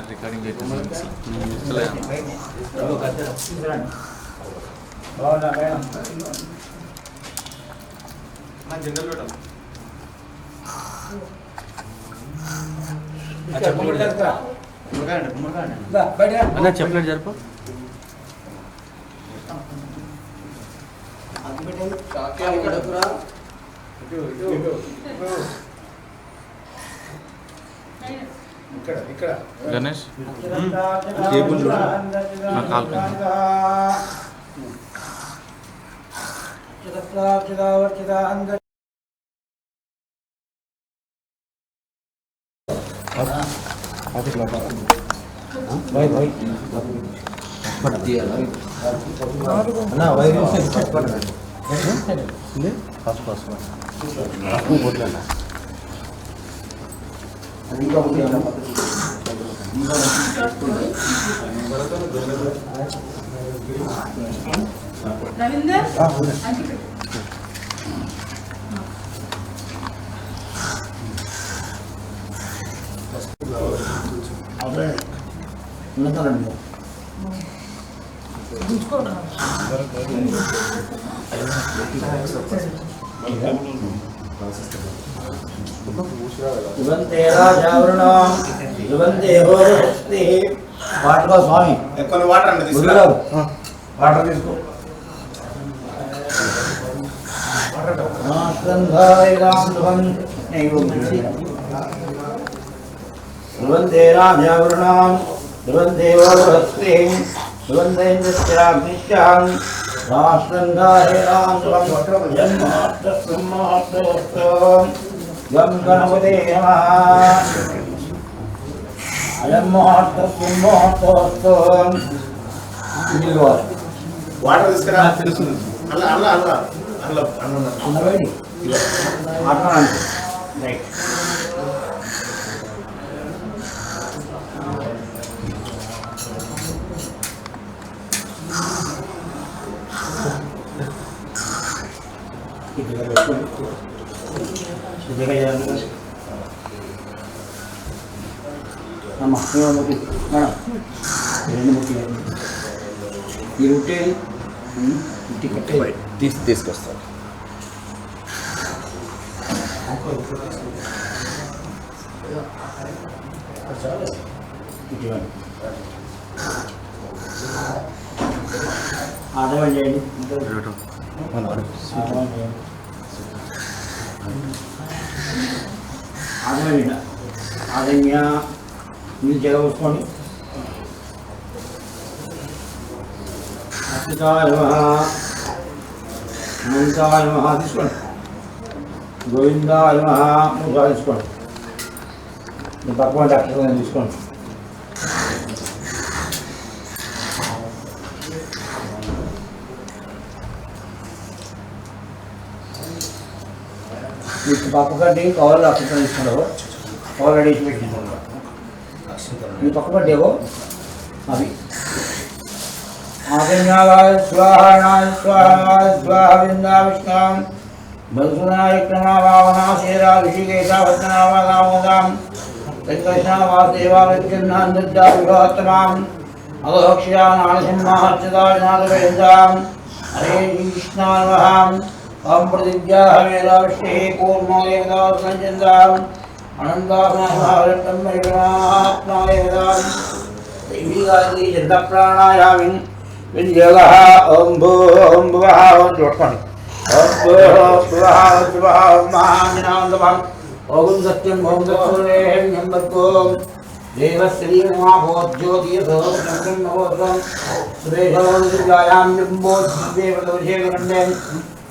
Recording చెప్పలేదు జరుపు Ganesh water స్వామి కొన్ని వాటర్ అంటే వాటర్ తీసుకో ధ్రువంతే రాజావృణాం ధ్రువందేవో బృహస్పతి ధ్రువంతేంద్రాగ్నిశ్చాం రాష్ట్రంధారేణాం జన్మాష్టం గం గణపతే నమః అయం మహాత్మం మహాత్మం వాటర్ తీసుకురా తెలుస్తుంది అల్ల అల్ల అల్ల అల్ల అన్నవేడి మాట్లాడండి రైట్ ఈ రొట్టె తీసుకొస్తాను ఆదాయం చేయండి ఆదాయం ఆదన్య మీరు జగవసుకోండి అచ్యుతాయ నమః అనంతాయ నమః తీసుకోండి గోవిందాయ నమః మూడు తీసుకోండి మీ పక్కన డాక్టర్ తీసుకోండి మీకు పక్కగడ్డి కవర్లు అక్షంతలు తీసుకున్నావు కవర్లు అడిగి పెట్టినావు మీ పక్కగడ్డేవో అవి ఆగన్యావాయ స్వాహానాయ స్వాహాయ స్వాహ విందావిష్ణాం మధుసూనాయ క్రమావావనా శేరా ఋషికేశావత్నావాదామోదాం వెంకటేశా వాసుదేవావిద్యన్నాం దద్దా విభవత్తమాం అగోక్షయా నారసింహార్చితాయ నాగవేందాం హరే కృష్ణాన్వహాం ఓం ప్రతిజ్ఞాహ వేదావిష్ణే కూర్మోదేవదాసంచందాం అనంతాత్మాత్మా దేవీ జంతప్రాణాయామి వినియోగ ఓం భూ ఓం భువః ఓం చూడండి ఓం భూ భువః శుభః మహాజ్ఞానందం ఓం సత్యం ఓం సత్యం భర్గోం దేవశ్రీ మహాభోజ్యోతియథోం నవోత్వం సురేషోయాం నింబోద్దేవదోషేకండే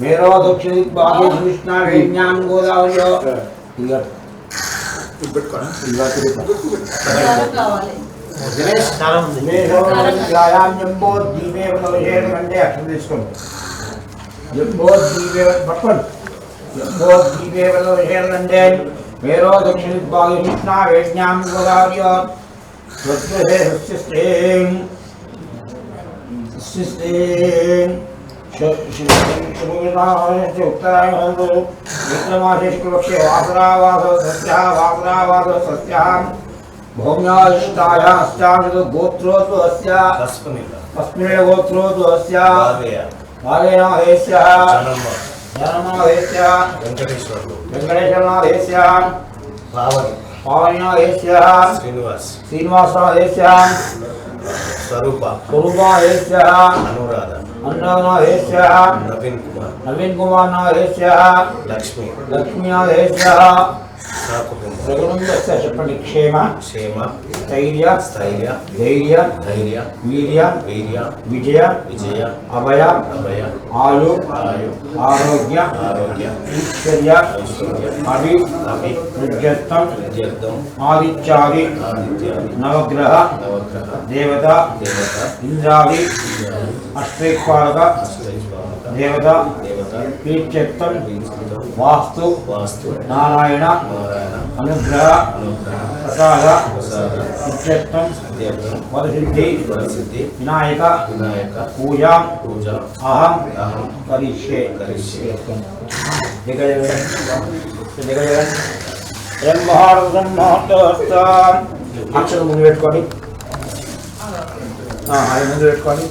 మేరో దక్షిణ బాహ్య విష్ణావేణ్యాం గోదావరియో తీసుకోండి మేరో దక్షిణ బాహ్య విష్ణావేణ్యాం గోదావరియో उत्तरायणे शुक्लपक्षे वासरावासस्याः भौम्यादिष्टायाश्चामितो गोत्रोऽतु अस्य तस्मिन् गोत्रोऽतु अस्य भागेनादेस्यः जननादेस्यः वेङ्कटेश्वरनादेस्यः पावनीनादेस्यः श्रीनिवासनादेस्यः स्वरूपादेस्यः अनुराधनादेस्यः नवीन कुमार नादेस्यः लक्ष्मीनादेस्यः చెప్పండి క్షేమ స్థైర్య ధైర్య వీర్య విజయ అభయ ఆయు ఆరోగ్య ఐశ్వర్య అభివృద్ధ్యర్థం ఆదిత్యాది నవగ్రహ దేవత ఇంద్రాది అష్టైక్పాలక దేవత ప్రీత్యర్థం వాస్తు నారాయణ అనుగ్రహ ప్రసాద ఇత్యర్థం వరసిద్ధి వినాయక పూజా అహం కరిష్యే అక్షరం ముందు పెట్టుకోండి అది ముందు పెట్టుకోండి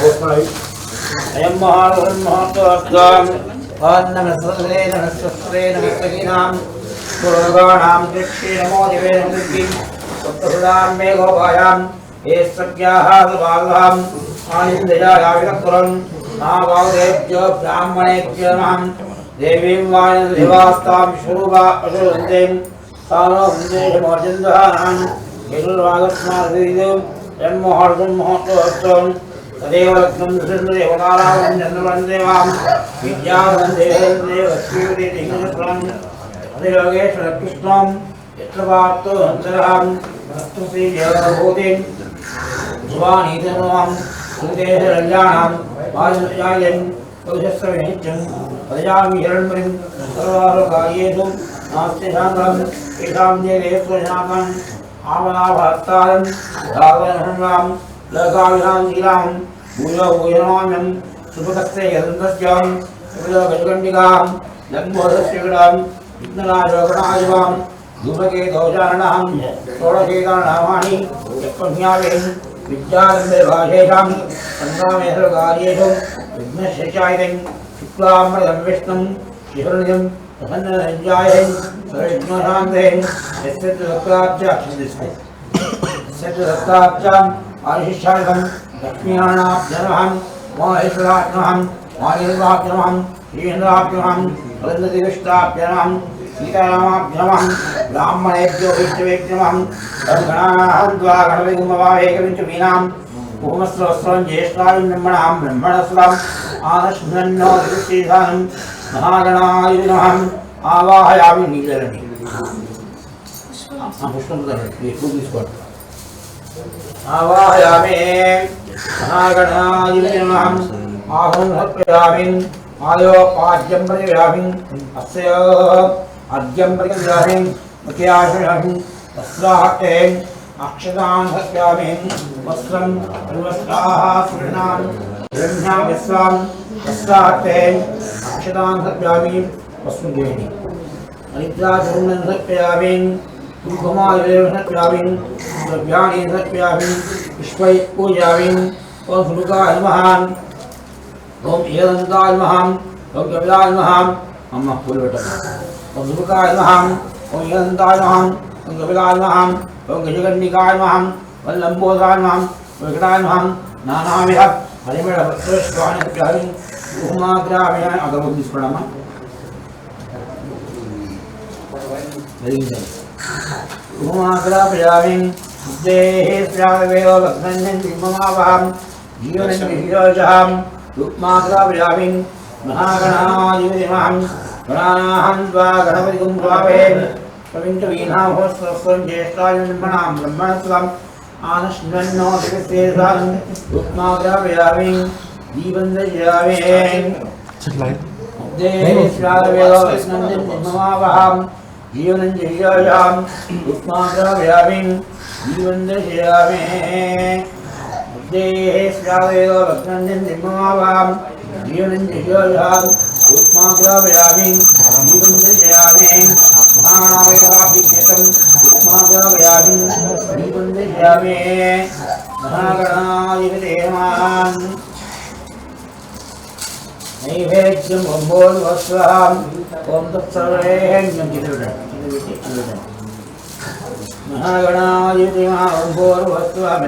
పోసుకోండి అయం మహాత్మ नमस्ते नमस्ते नमस्तेनां पुरोगाणां दृक्षे नमो दिवे नमस्ते सप्तसुदां मे गोपायां ये सत्याः सुबालां आनन्दयाया विरक्तरं नागादेभ्यो ब्राह्मणेभ्यो नमः देवीं वाणिदेवास्तां शुरूपा अशुरन्ते सानो वन्देशमोर्जन्दहानां यदुर्वागस्मादिदेव जन्मोहर्षं महत्वस्तं तदेव रत्नं सुन्दरेवकारां चन्द्रवन्देवां विद्यावन्देवदेवस्वीवदेतिहिंसत्रं अधियोगेश्वर कृष्णं यत्र वार्तो हंसरहं तत्तुश्रीदेवभूतिं ध्रुवानीतनुवां सुदेशरल्याणां वायुजायं कौशस्रविनित्यं प्रजामि हिरण्मयं सर्वारोकार्येषु नास्ति शान्तं येषां देवेश्वरशाकम् आवनाभक्तारं राघवनहं लकाविहां शीलां भूयो भूयनमाम्यं सुभकस्य यदन्तस्यां गजगण्डिकां लम्बोदस्यगडां विघ्ननाशोकणायुवां धूमकेतौचारणां षोडशेतानामानि यत्पज्ञावेन् विद्यारम्भभाषेषां सन्नामेश्वरकार्येषु विघ्नशेषायितं शुक्लाम्बरं विष्णुं शिहृनिजं प्रसन्नसञ्जायं सर्वविघ्नशान्तेन यस्य दत्ताब्जाम् आशिष्यार्थं लक्ष्मीनारायणाभ्यनमः महेश्वराभ्यनमः महादेवाभ्यनमः श्रीन्द्राभ्यनमः वरन्ददेवष्टाभ्यनमः सीतारामाभ्यनमः ब्राह्मणेभ्यो वैष्णवेभ्यनमः तद्गणानां द्वा गणपतिगुम्भवाहेकविंशवीनां कुहुमस्रवस्रं ज्येष्ठायुं ब्रह्मणस्वम् आनश्वन्नो दिवसीधानं महागणाय नमः आवाहयामि नीलरणी पुष्पं తీసుకోండి आवाहयामि महागणाय नमः आहं समर्पयामि आयोपाद्यं प्रतिव्यामि अस्य आद्यं प्रतिव्यामि मुख्याशयामि तस्याहते अक्षतां समर्पयामि वस्त्रं सर्वस्त्राः स्वर्णां ब्रह्मा विश्वां तस्याहते अक्षतां समर्पयामि वस्त्रं अनिद्राचूर्णं समर्पयामि कुङ्कुमादिवेशनप्यामिं द्रव्याणि समर्पयामि पुष्पैः पूजयामि ॐ सुमुखाय नमः ॐ एकदन्ताय नमः ॐ कपिलाय नमः अम्म फूलवटम् ॐ सुमुखाय नमः ॐ एकदन्ताय नमः ॐ कपिलाय नमः ॐ गजगण्डिकाय नमः ॐ लम्बोदराय नमः ॐ वेङ्कटाय नमः नानाविध परिमलपत्रपुष्पाणि समर्पयामि कुसुमाग्रामेण अगरबत्ती स्मरामः कुसुमाग्रापयामि देहे स्यावेव लग्नं ममावहं जीवनं विजयजहं रुक्माग्रापयामि महागणाधिपतिमहं गणानाहं त्वा गणपतिं स्वाहे प्रविन्तवीनाभोस्वस्वं ज्येष्ठाय ब्रह्मणां ब्रह्मणस्वम् आनश्वन्नो दिवसेधानं रुक्माग्रापयामि दीपन्दयामि देहे स्यावेव लग्नं ममावहं जीवनं जयायां रुक्माग्रापयामि जीवन्दयामि देहे स्यावेव लग्नं ममावहं जीवनंजयाम उत्माग्रावयामि जीवनंजयामि महानावेहाभिज्ञतम उत्माग्रावयामि जीवनंजयामि महागणाधिपतेमान नैवेद्यं ओंभोर्वस्वाम ओम तत्सर्वैन्यं महागणाधिपतेमान ओंभोर्वस्वाम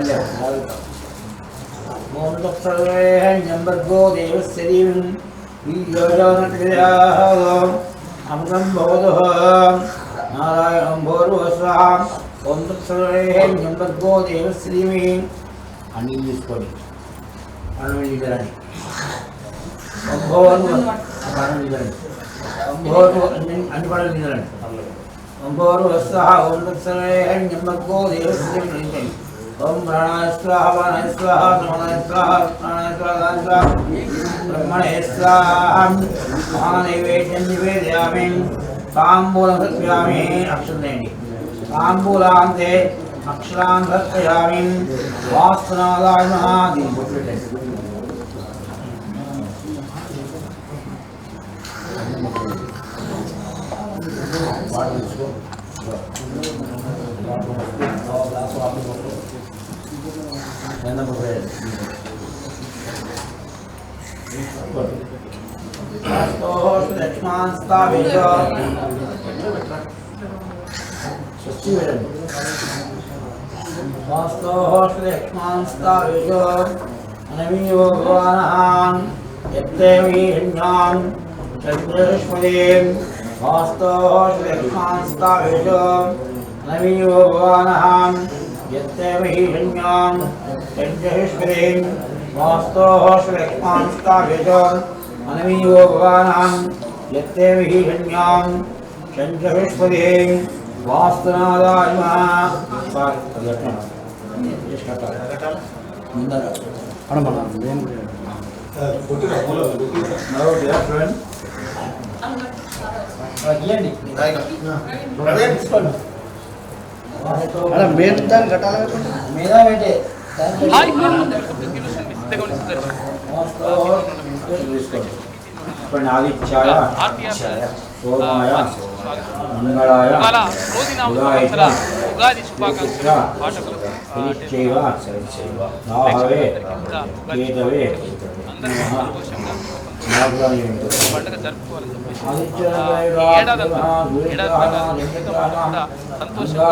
ओम तत्सर्वैन्यं भर्गो देवस्य धीमहि अमृतं भवतः नारायणं भोर्वस्वाम ओम तत्सर्वैन्यं भर्गो देवस्य धीमहि अनिल తీసుకోండి అన్నమని ఇదరని అంబోరు అన్నమని ఇదరని అంబోరు అన్ని పడలు ఇదరని అంబోరు వస్సహ ఓం తత్సర్వైన్యం భర్గో దేవस्य धीमहि ओम प्राणाय स्वाहा वाणाय स्वाहा समानाय स्वाहा प्राणाय स्वाहा ब्रह्मणे स्वाहा महानैवेद्यं निवेदयामि ताम्बूलं समर्पयामि अक्षतेंडि ताम्बूलान्ते अक्षरान् समर्पयामि वास्तुनादाय महादीपं लक्ष्मण स्थापित लक्ष्मण स्थापित अनमीयो भगवान् यत्तेवीर्यां चन्द्रश्मदें लक्ष्मण स्थापित अनमीयो भगवान् यत्तेवीर्यां चन्द्रश्मदें लक्ष्मण स्थापित अनमीयो भगवान् यत्तेवीर्यां चन्द्रश्मदें वास्तुनादाय आदित्याय सोमाय मंगलाय उगादि शुभाकांक्षलु पाठकुलकु राहवे केतवे పండుగ జరుపుకోవాలని చెప్పేసి సంతోషంగా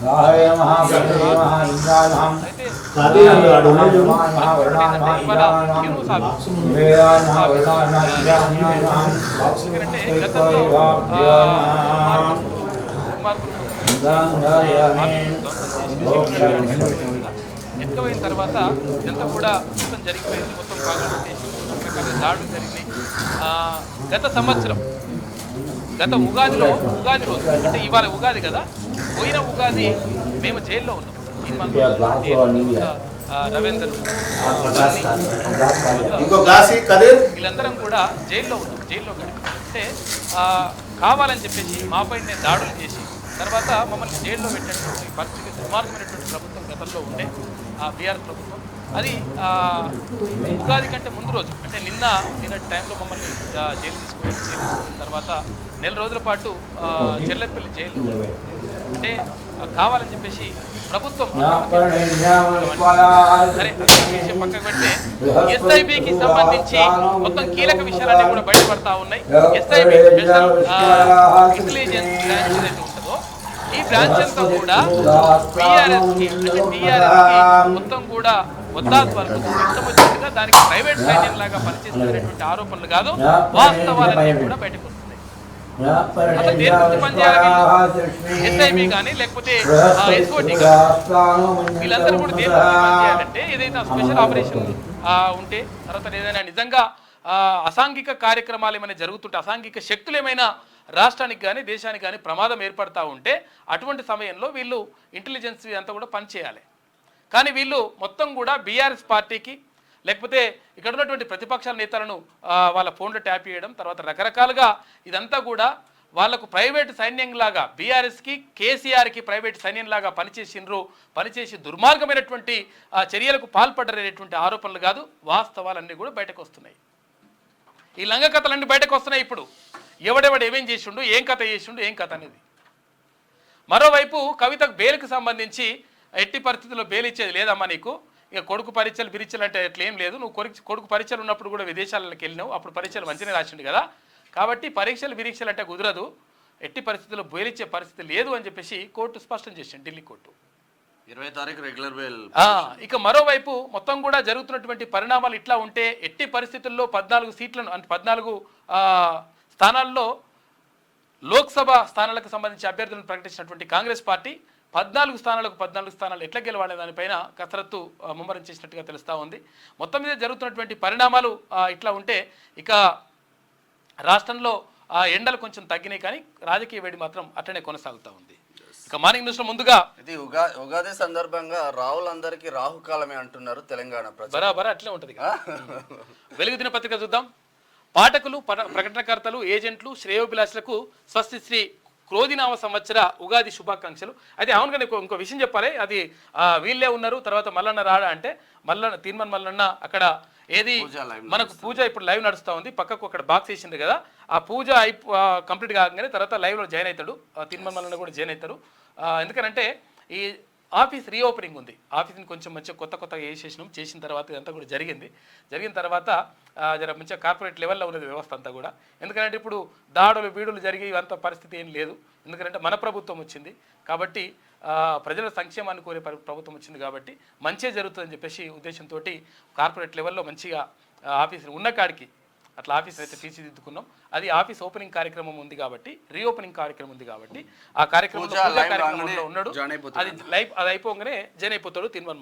राहवे महागणपते महाइंद्राय ఎక్కువైన తర్వాత ఇదంతా కూడా మొత్తం జరిగిపోయింది. మొత్తం కాంగ్రెస్ రకరకాల దాడులు జరిగినాయి. గత సంవత్సరం గత ఉగాది రోజు అంటే ఇవాళ ఉగాది కదా, పోయిన ఉగాది మేము జైల్లో ఉన్నాం. రవీందర్ వీళ్ళందరం కూడా జైల్లో ఉన్నాం. జైల్లో అంటే కావాలని చెప్పేసి మాపై దాడులు చేసి తర్వాత మమ్మల్ని జైల్లో పెట్టినటువంటి పరిస్థితి దుర్మార్గమైనటువంటి ప్రభుత్వం గతంలో ఉండే బీఆర్ఎస్ ప్రభుత్వం. అది ఉగాది కంటే ముందు రోజు అంటే నిన్న టైంలో మమ్మల్ని జైలు తీసుకుని తర్వాత నెల రోజుల పాటు చెల్లెపల్లి జైలు అంటే కావాలని చెప్పేసి ప్రభుత్వం సరే విషయం పక్కకు పెడితే ఎస్ఐబికి సంబంధించి మొత్తం కీలక విషయాలన్నీ కూడా బయటపడతా ఉన్నాయి. ఎస్ఐబి స్పెషల్ ఇంటెలిజెన్స్ బ్రాంచ్ ఏదైతే ఉంటుందో ఈ బ్రాంచ్ అంతా కూడా టీఆర్ఎస్ కి మొత్తం కూడా వద్దాది వరకు ఇష్టం వచ్చినట్టుగా దానికి ప్రైవేట్ సైన్యం లాగా పనిచేస్తున్నటువంటి ఆరోపణలు కాదు, వాస్తవాలన్నీ కూడా బయటకు వస్తున్నాయి. అసలు దేని గురించి పనిచేయాలి ఎస్ఐబి కానీ లేకపోతే ఎస్ఓటి వీళ్ళందరూ కూడా దేని గురించి పనిచేయాలంటే ఏదైనా స్పెషల్ ఆపరేషన్ ఉంటే తర్వాత ఏదైనా నిజంగా అసాంఘిక కార్యక్రమాలు ఏమైనా జరుగుతుంటే అసాంఘిక శక్తులు ఏమైనా రాష్ట్రానికి కానీ దేశానికి కానీ ప్రమాదం ఏర్పడతా ఉంటే అటువంటి సమయంలో వీళ్ళు ఇంటెలిజెన్స్ అంతా కూడా పనిచేయాలి. కానీ వీళ్ళు మొత్తం కూడా బీఆర్ఎస్ పార్టీకి లేకపోతే ఇక్కడ ఉన్నటువంటి ప్రతిపక్షాల నేతలను వాళ్ళ ఫోన్లో ట్యాప్ చేయడం తర్వాత రకరకాలుగా ఇదంతా కూడా వాళ్ళకు ప్రైవేటు సైన్యంలాగా బీఆర్ఎస్కి కేసీఆర్కి ప్రైవేట్ సైన్యంలాగా పనిచేసి దుర్మార్గమైనటువంటి చర్యలకు పాల్పడ్డనేటువంటి ఆరోపణలు కాదు, వాస్తవాలన్నీ కూడా బయటకు వస్తున్నాయి. ఈ లంగ కథలన్నీ బయటకు వస్తున్నాయి. ఇప్పుడు ఎవడెవడు ఏమేం చేసిండు, ఏం కథ చేసిండు, ఏం కథ అనేది. మరోవైపు కవితకు బెయిల్కి సంబంధించి ఎట్టి పరిస్థితుల్లో బెయిల్ ఇచ్చేది లేదమ్మా నీకు, ఇక కొడుకు పరీక్షలు అంటే ఎట్లేం లేదు, నువ్వు కొడుకు పరీక్షలు ఉన్నప్పుడు కూడా విదేశాలకు వెళ్ళినావు, అప్పుడు పరీక్షలు మంచిగా రాసిండు కదా, కాబట్టి పరీక్షలు అంటే కుదరదు, ఎట్టి పరిస్థితుల్లో బెయిల్ ఇచ్చే పరిస్థితి లేదు అని చెప్పేసి కోర్టు స్పష్టం చేసింది, ఢిల్లీ కోర్టు. 20 తారీఖు రెగ్యులర్ బెయిల్. ఇక మరోవైపు మొత్తం కూడా జరుగుతున్నటువంటి పరిణామాలు ఇట్లా ఉంటే ఎట్టి పరిస్థితుల్లో 14 సీట్లను అంటే 14 స్థానాల్లో లోక్సభ స్థానాలకు సంబంధించి అభ్యర్థులను ప్రకటించినటువంటి కాంగ్రెస్ పార్టీ 14 స్థానాలు ఎట్లా గెలవాలనే దానిపైన కసరత్తు ముమ్మరం చేసినట్టుగా తెలుస్తూ ఉంది. మొత్తం మీద జరుగుతున్నటువంటి పరిణామాలు ఇట్లా ఉంటే ఇక రాష్ట్రంలో ఎండలు కొంచెం తగ్గినాయి, కానీ రాజకీయ వేడి మాత్రం అట్లనే కొనసాగుతూ ఉంది. ఇక మార్నింగ్ న్యూస్లో ముందుగా ఇది ఉగాది సందర్భంగా రాహులందరికీ రాహుకాలమే అంటున్నారు తెలంగాణ ప్రజలు. బరాబరా అట్లే ఉంటుంది. వెలుగు దినపత్రిక చూద్దాం. పాఠకులు, ప్రకటనకర్తలు, ఏజెంట్లు, శ్రేయోభిలాషులకు స్వస్తి శ్రీ క్రోధినామ సంవత్సర ఉగాది శుభాకాంక్షలు. అయితే అవును కానీ ఇంకో విషయం చెప్పాలి, అది వీళ్ళే ఉన్నారు, తర్వాత మల్లన్న రాడా అంటే తీర్మన్ మల్లన్న అక్కడ ఏది మనకు పూజ ఇప్పుడు లైవ్ నడుస్తూ ఉంది, పక్కకు అక్కడ బాక్స్ వేసింది కదా, ఆ పూజ కంప్లీట్ కాగానే తర్వాత లైవ్లో జాయిన్ అవుతాడు, తీర్మన్ మల్లన్న కూడా జాయిన్ అవుతారు. ఎందుకనంటే ఈ ఆఫీస్ రీఓపెనింగ్ ఉంది, ఆఫీస్ని కొంచెం మంచిగా కొత్తగా చేసిన తర్వాత ఇదంతా కూడా జరిగిన తర్వాత జర మంచిగా కార్పొరేట్ లెవెల్లో ఉన్నది వ్యవస్థ అంతా కూడా. ఎందుకంటే ఇప్పుడు దాడులు బీడులు జరిగే ఇవంత పరిస్థితి ఏం లేదు, ఎందుకంటే మన ప్రభుత్వం వచ్చింది కాబట్టి, ప్రజల సంక్షేమాన్ని కోరే ప్రభుత్వం వచ్చింది కాబట్టి మంచిగా జరుగుతుందని చెప్పేసి ఉద్దేశంతో కార్పొరేట్ లెవెల్లో మంచిగా ఆఫీస్ని ఉన్న కాడికి అట్లా ఆఫీస్ అయితే తీర్చిదిద్దుకున్నాం. అది ఆఫీస్ ఓపెనింగ్ కార్యక్రమం ఉంది కాబట్టి, రీఓపెనింగ్ కార్యక్రమం ఉంది కాబట్టి ఆ కార్యక్రమంలో ఉన్నాడు, అది అయిపోగానే జాయిన్ అయిపోతాడు తీర్మానం.